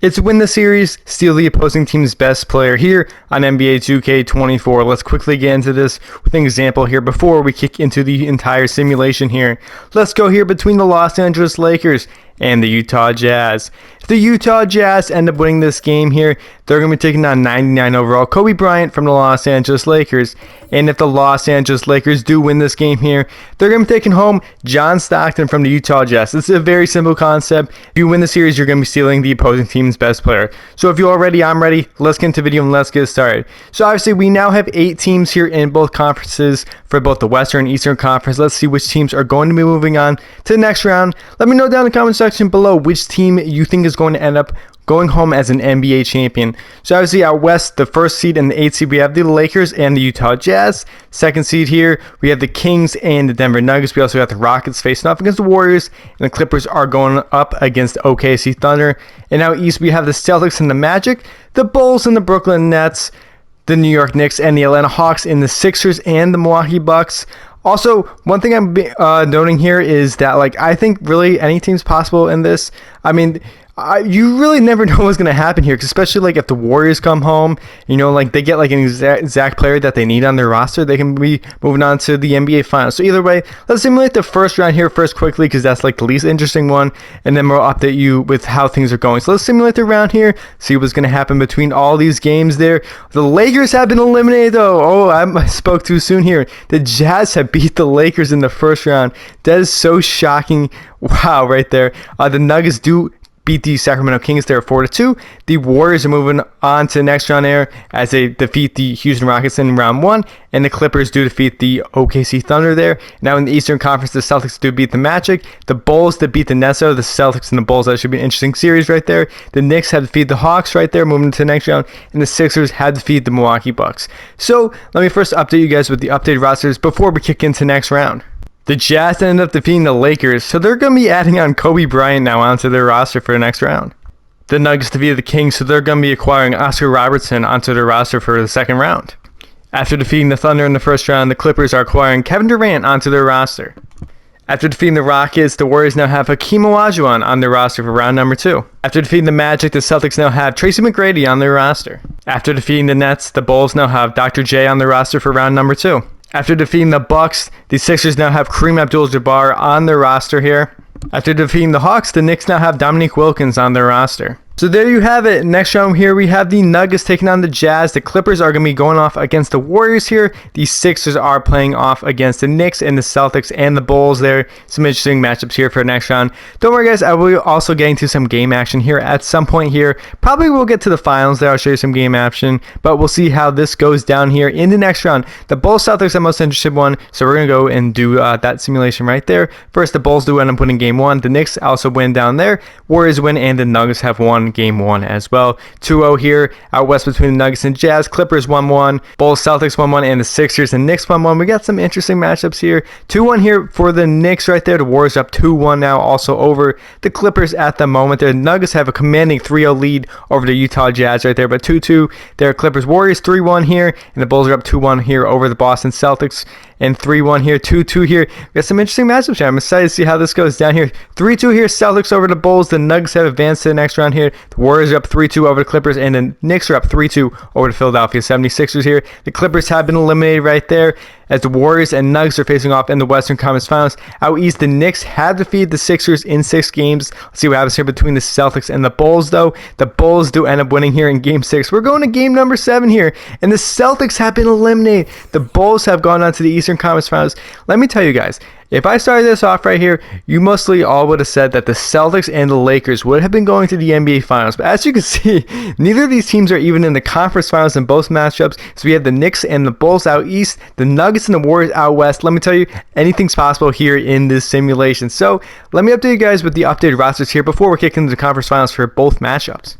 It's win the series, steal the opposing team's best player here on NBA 2K24. Let's quickly get into this with an example here before we kick into the entire simulation here. Let's go here between the Los Angeles Lakers and the Utah Jazz. If the Utah Jazz end up winning this game here, they're going to be taking on 99 overall Kobe Bryant from the Los Angeles Lakers. And if the Los Angeles Lakers do win this game here, they're going to be taking home John Stockton from the Utah Jazz. This is a very simple concept. If you win the series, you're going to be stealing the opposing team's best player. So if you're all ready, I'm ready. Let's get into the video and let's get started. So obviously we now have 8 teams here in both conferences for both the Western and Eastern Conference. Let's see which teams are going to be moving on to the next round. Let me know down in the comment section below which team you think is going to end up going home as an NBA champion. So obviously out west, the first seed and the 8th seed, we have the Lakers and the Utah Jazz. Second seed here, we have the Kings and the Denver Nuggets. We also got the Rockets facing off against the Warriors, and the Clippers are going up against OKC Thunder. And out east, we have the Celtics and the Magic, the Bulls and the Brooklyn Nets, the New York Knicks and the Atlanta Hawks, and the Sixers and the Milwaukee Bucks. Also, one thing I'm noting here is that, I think really any team's possible in this. I mean, you really never know what's going to happen here, especially if the Warriors come home, they get an exact player that they need on their roster, they can be moving on to the NBA Finals. So either way, let's simulate the first round here first quickly, because that's the least interesting one, and then we'll update you with how things are going. So let's simulate the round here, see what's going to happen between all these games there. The Lakers have been eliminated though. Oh, I spoke too soon here. The Jazz have beat the Lakers in the first round. That is so shocking. Wow, right there. The Nuggets do beat the Sacramento Kings there 4-2. The Warriors are moving on to the next round there as they defeat the Houston Rockets in round 1, and the Clippers do defeat the OKC Thunder there. Now in the Eastern Conference, the Celtics do beat the Magic. The Bulls that beat the Nets, the Celtics and the Bulls, that should be an interesting series right there. The Knicks have defeated the Hawks right there, moving to the next round, and the Sixers have defeated the Milwaukee Bucks. So let me first update you guys with the updated rosters before we kick into the next round. The Jazz ended up defeating the Lakers, so they're going to be adding on Kobe Bryant now onto their roster for the next round. The Nuggets defeated the Kings, so they're going to be acquiring Oscar Robertson onto their roster for the second round. After defeating the Thunder in the first round, the Clippers are acquiring Kevin Durant onto their roster. After defeating the Rockets, the Warriors now have Hakeem Olajuwon on their roster for round number 2. After defeating the Magic, the Celtics now have Tracy McGrady on their roster. After defeating the Nets, the Bulls now have Dr. J on their roster for round number 2. After defeating the Bucks, the Sixers now have Kareem Abdul-Jabbar on their roster here. After defeating the Hawks, the Knicks now have Dominique Wilkins on their roster. So there you have it. Next round here, we have the Nuggets taking on the Jazz. The Clippers are going to be going off against the Warriors here. The Sixers are playing off against the Knicks and the Celtics and the Bulls there. Some interesting matchups here for next round. Don't worry, guys. I will also get into some game action here at some point here. Probably we'll get to the finals there. I'll show you some game action, but we'll see how this goes down here in the next round. The Bulls Celtics are the most interested one, so we're going to go and do that simulation right there. First, the Bulls do end up winning game 1. The Knicks also win down there. Warriors win, and the Nuggets have won game 1 as well. 2-0 here out west between the Nuggets and Jazz. Clippers 1-1, Bulls Celtics 1-1, and the Sixers and Knicks 1-1. We got some interesting matchups here. 2-1 here for the Knicks right there. The Warriors up 2-1 now, also over the Clippers at the moment. The Nuggets have a commanding 3-0 lead over the Utah Jazz right there, but 2-2 there. Clippers Warriors 3-1 here, and the Bulls are up 2-1 here over the Boston Celtics. And 3-1 here, 2-2 here. We got some interesting matchups here. I'm excited to see how this goes down here. 3-2 here, Celtics over the Bulls. The Nuggets have advanced to the next round here. The Warriors are up 3-2 over the Clippers, and the Knicks are up 3-2 over the Philadelphia 76ers here. The Clippers have been eliminated right there as the Warriors and Nuggets are facing off in the Western Conference Finals. Out east, the Knicks have defeated the Sixers in 6 games. Let's see what happens here between the Celtics and the Bulls, though. The Bulls do end up winning here in Game 6. We're going to Game number 7 here, and the Celtics have been eliminated. The Bulls have gone on to the Eastern Conference Finals. Let me tell you guys, if I started this off right here, you mostly all would have said that the Celtics and the Lakers would have been going to the NBA Finals. But as you can see, neither of these teams are even in the conference finals in both matchups. So we have the Knicks and the Bulls out east, the Nuggets and the Warriors out west. Let me tell you, anything's possible here in this simulation. So let me update you guys with the updated rosters here before we kick into the conference finals for both matchups.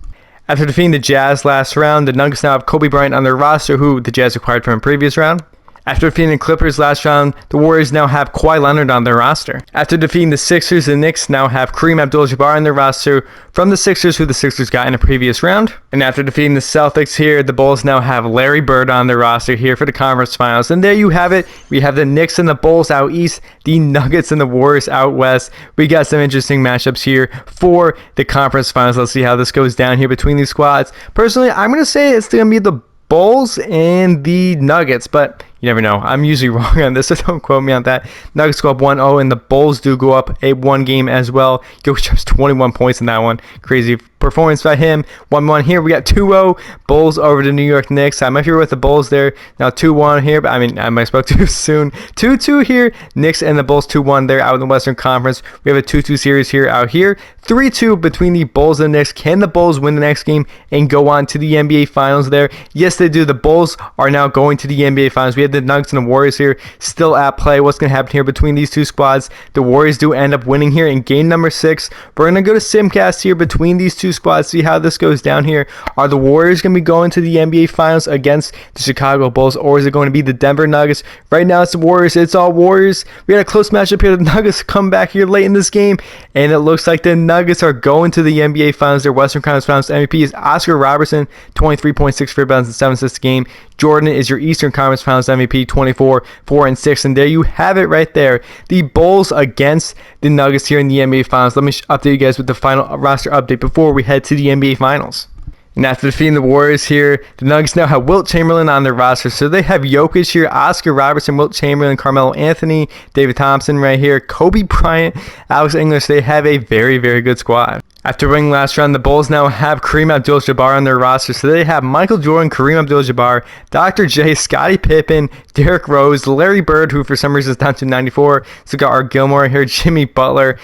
After defeating the Jazz last round, the Nuggets now have Kobe Bryant on their roster, who the Jazz acquired from a previous round. After defeating the Clippers last round, the Warriors now have Kawhi Leonard on their roster. After defeating the Sixers, the Knicks now have Kareem Abdul-Jabbar on their roster from the Sixers, who the Sixers got in a previous round. And after defeating the Celtics here, the Bulls now have Larry Bird on their roster here for the conference finals. And there you have it. We have the Knicks and the Bulls out east, the Nuggets and the Warriors out west. We got some interesting matchups here for the conference finals. Let's see how this goes down here between these squads. Personally, I'm going to say it's going to be the Bulls and the Nuggets, but you never know. I'm usually wrong on this, so don't quote me on that. Nuggets go up 1-0, and the Bulls do go up a one game as well. Jokic has 21 points in that one. Crazy performance by him. 1-1 here. We got 2-0. Bulls over the New York Knicks. I'm up here with the Bulls there. Now 2-1 here, but I might spoke too soon. 2-2 here. Knicks and the Bulls 2-1 there out in the Western Conference. We have a 2-2 series here out here. 3-2 between the Bulls and the Knicks. Can the Bulls win the next game and go on to the NBA Finals there? Yes, they do. The Bulls are now going to the NBA Finals. We have the Nuggets and the Warriors here still at play. What's going to happen here between these two squads? The Warriors do end up winning here in game number 6. We're going to go to Simcast here between these two squads, see how this goes down here. Are the Warriors going to be going to the NBA Finals against the Chicago Bulls, or is it going to be the Denver Nuggets? Right now it's the Warriors. It's all Warriors. We had a close matchup here. The Nuggets come back here late in this game, and it looks like the Nuggets are going to the NBA Finals. Their Western Conference Finals MVP is Oscar Robertson, 23.6 for rebounds and 7 assists a game. Jordan is your Eastern Conference Finals MVP, 24, 4, and 6. And there you have it right there. The Bulls against the Nuggets here in the NBA Finals. Let me update you guys with the final roster update before we head to the NBA Finals. And after defeating the Warriors here, the Nuggets now have Wilt Chamberlain on their roster. So they have Jokic here, Oscar Robertson, Wilt Chamberlain, Carmelo Anthony, David Thompson right here, Kobe Bryant, Alex English. They have a very, very good squad. After winning last round, the Bulls now have Kareem Abdul-Jabbar on their roster. So they have Michael Jordan, Kareem Abdul-Jabbar, Dr. J, Scottie Pippen, Derrick Rose, Larry Bird, who for some reason is down to 94. So got Art Gilmore here, Jimmy Butler.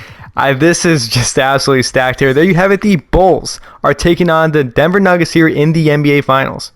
This is just absolutely stacked here. There you have it. The Bulls are taking on the Denver Nuggets here in the NBA Finals.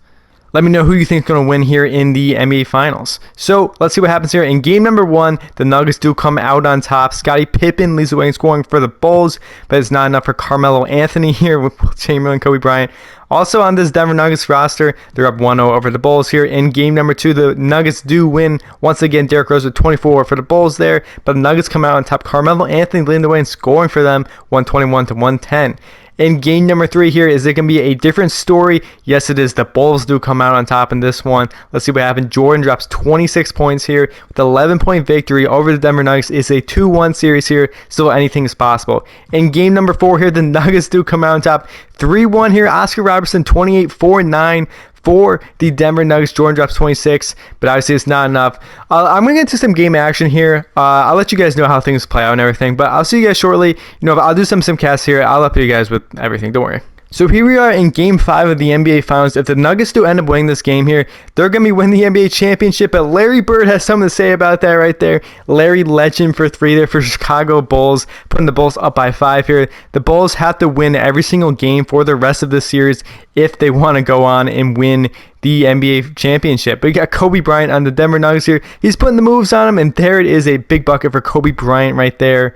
Let me know who you think is going to win here in the NBA Finals. So let's see what happens here. In game number 1, the Nuggets do come out on top. Scottie Pippen leads the way in scoring for the Bulls, but it's not enough for Carmelo Anthony here with Chamberlain, Kobe Bryant. Also on this Denver Nuggets roster, they're up 1-0 over the Bulls here. In game number 2, the Nuggets do win. Once again, Derrick Rose with 24 for the Bulls there, but the Nuggets come out on top. Carmelo Anthony leading the way in scoring for them, 121-110. In game number 3 here, is it going to be a different story? Yes, it is. The Bulls do come out on top in this one. Let's see what happens. Jordan drops 26 points here with 11-point victory over the Denver Nuggets. It's a 2-1 series here. Still anything is possible. In game number 4 here, the Nuggets do come out on top. 3-1 here. Oscar Robertson, 28, 4-9. For the Denver Nuggets, Jordan drops 26, but obviously it's not enough. I'm going to get into some game action here. I'll let you guys know how things play out and everything, but I'll see you guys shortly. I'll do some simcasts here. I'll update you guys with everything. Don't worry. So here we are in Game 5 of the NBA Finals. If the Nuggets do end up winning this game here, they're going to be winning the NBA Championship. But Larry Bird has something to say about that right there. Larry Legend for 3 there for Chicago Bulls, putting the Bulls up by 5 here. The Bulls have to win every single game for the rest of the series if they want to go on and win the NBA Championship. But you got Kobe Bryant on the Denver Nuggets here. He's putting the moves on him, and there it is, a big bucket for Kobe Bryant right there.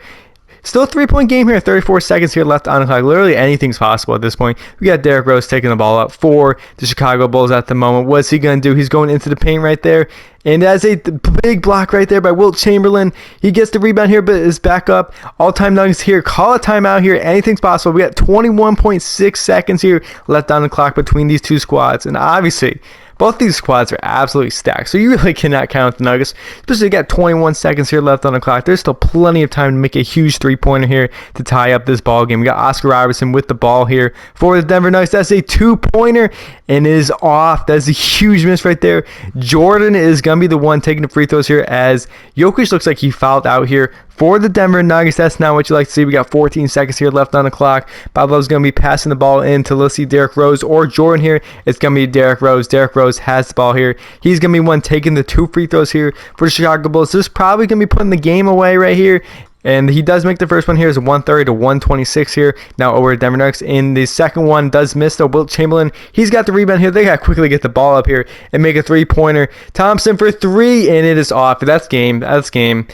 Still a 3-point game here, 34 seconds here left on the clock. Literally anything's possible at this point. We got Derrick Rose taking the ball up for the Chicago Bulls at the moment. What's he going to do? He's going into the paint right there. And as a big block right there by Wilt Chamberlain. He gets the rebound here, but is back up. All-time Nuggets here. Call a timeout here. Anything's possible. We got 21.6 seconds here left on the clock between these two squads. And obviously, both these squads are absolutely stacked, so you really cannot count the Nuggets. Especially got 21 seconds here left on the clock. There's still plenty of time to make a huge three-pointer here to tie up this ball game. We got Oscar Robertson with the ball here for the Denver Nuggets. That's a two-pointer, and it is off. That's a huge miss right there. Jordan is going to be the one taking the free throws here, as Jokic looks like he fouled out here for the Denver Nuggets. That's not what you like to see. We got 14 seconds here left on the clock. Pablo's going to be passing the ball in to, let's see, Derrick Rose or Jordan here. It's going to be Derrick Rose. Derrick Rose has the ball here. He's going to be one taking the 2 free throws here for the Chicago Bulls. This is probably going to be putting the game away right here. And he does make the first one here. It's 130 to 126 here. Now over to Denver Nuggets. In the second one, does miss though. Wilt Chamberlain, he's got the rebound here. They got to quickly get the ball up here and make a three-pointer. Thompson for 3, and it is off. That's game. That's game.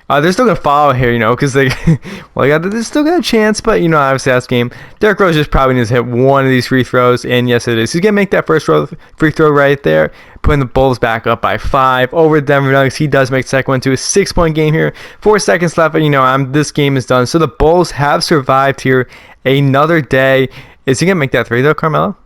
They're still gonna follow here, because they, well, they still got a chance, but obviously that's game. Derrick Rose just probably needs to hit one of these free throws, and yes, it is. He's gonna make that first free throw right there, putting the Bulls back up by 5 over the Denver Nuggets. He does make the second one to a 6-point game here. 4 seconds left, but this game is done. So the Bulls have survived here another day. Is he gonna make that 3 though, Carmelo?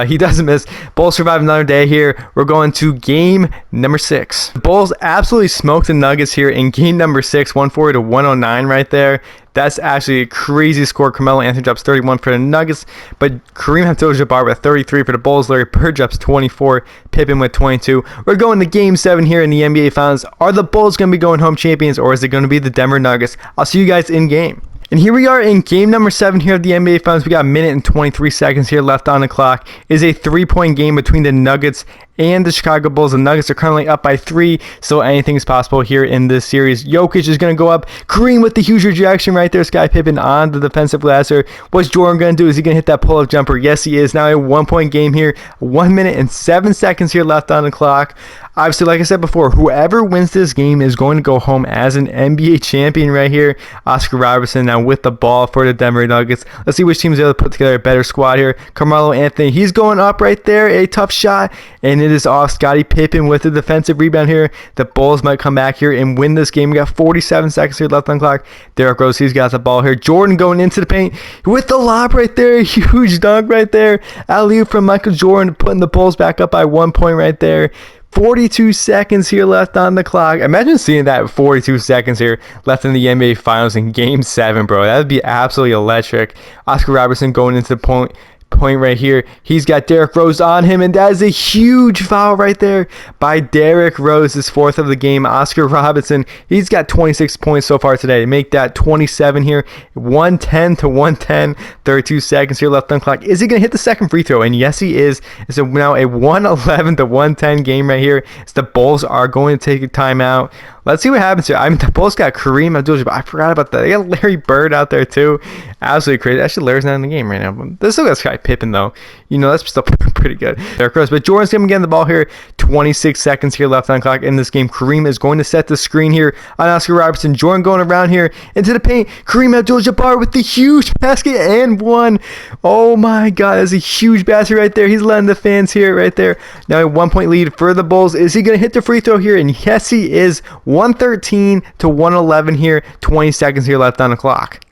He doesn't miss. Bulls survive another day here. We're going to game number 6. The Bulls absolutely smoked the Nuggets here in game number 6, 140 to 109 right there. That's actually a crazy score. Carmelo Anthony drops 31 for the Nuggets, but Kareem Abdul-Jabbar with 33 for the Bulls. Larry Bird drops 24. Pippen with 22. We're going to game 7 here in the NBA Finals. Are the Bulls going to be going home champions, or is it going to be the Denver Nuggets? I'll see you guys in game. And here we are in game number 7 here of the NBA Finals. We got a minute and 23 seconds here left on the clock. It is a 3-point game between the Nuggets and the Chicago Bulls. The Nuggets are currently up by 3, so anything is possible here in this series. Jokic is going to go up. Kareem with the huge rejection right there. Sky Pippen on the defensive glass here. What's Jordan going to do? Is he going to hit that pull-up jumper? Yes, he is. Now a 1-point game here. 1 minute and 7 seconds here left on the clock. Obviously, like I said before, whoever wins this game is going to go home as an NBA champion right here. Oscar Robertson now with the ball for the Denver Nuggets. Let's see which team is able to put together a better squad here. Carmelo Anthony, he's going up right there. A tough shot, and it is off. Scottie Pippen with the defensive rebound here. The Bulls might come back here and win this game. We got 47 seconds here left on the clock. Derrick Rose, he's got the ball here. Jordan going into the paint with the lob right there. Huge dunk right there. Alley-oop from Michael Jordan, putting the Bulls back up by 1 point right there. 42 seconds here left on the clock. Imagine seeing that 42 seconds here left in the NBA Finals in Game 7, bro. That would be absolutely electric. Oscar Robertson going into the point right here. He's got Derrick Rose on him, and that is a huge foul right there by Derrick Rose, his 4th of the game. Oscar Robertson, he's got 26 points so far today. Make that 27 here. 110 to 110. 32 seconds here left on the clock. Is he going to hit the second free throw? And yes, he is. It's now a 111 to 110 game right here. So the Bulls are going to take a timeout. Let's see what happens here. The Bulls got Kareem Abdul-Jabbar. I forgot about that. They got Larry Bird out there too. Absolutely crazy. Actually, Larry's not in the game right now. But this still got Sky Pippen though. That's still pretty good. Derrick Rose. But Jordan's going to get the ball here. 26 seconds here left on the clock in this game. Kareem is going to set the screen here on Oscar Robertson. Jordan going around here into the paint. Kareem Abdul-Jabbar with the huge basket and 1. Oh my God. That's a huge basket right there. He's letting the fans hear it right there. Now a 1-point lead for the Bulls. Is he going to hit the free throw here? And yes, he is. 113 to 111 here. 20 seconds here left on the clock.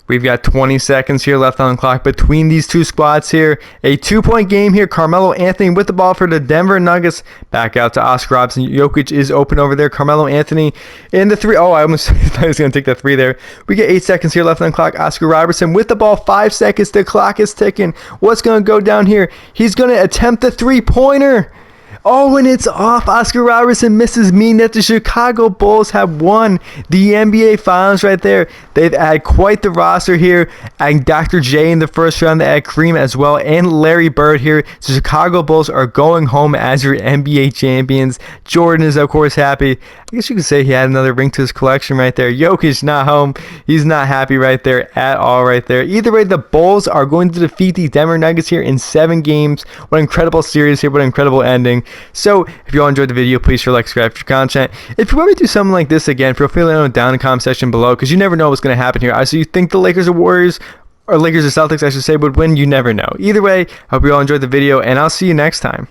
We've got 20 seconds here left on the clock between these two squads here. A 2-point game here. Carmelo Anthony with the ball for the Denver Nuggets. Back out to Oscar Robertson. Jokic is open over there. Carmelo Anthony in the 3. Oh, I almost thought he was going to take that 3 there. We get 8 seconds here left on the clock. Oscar Robertson with the ball. 5 seconds. The clock is ticking. What's going to go down here? He's going to attempt the 3-pointer. Oh, and it's off. Oscar Robertson misses, meaning that the Chicago Bulls have won the NBA Finals right there. They've had quite the roster here. Adding Dr. J in the first round. They add Kareem as well and Larry Bird here. The Chicago Bulls are going home as your NBA champions. Jordan is, of course, happy. I guess you could say he had another ring to his collection right there. Jokic not home. He's not happy right there at all right there. Either way, the Bulls are going to defeat the Denver Nuggets here in 7 games. What an incredible series here. What an incredible ending. So, if you all enjoyed the video, please share, like, subscribe for content. If you want me to do something like this again, feel free to let me know down in the comment section below, because you never know what's going to happen here. So you think the Lakers or Warriors, or Lakers or Celtics, I should say, would win? You never know. Either way, I hope you all enjoyed the video, and I'll see you next time.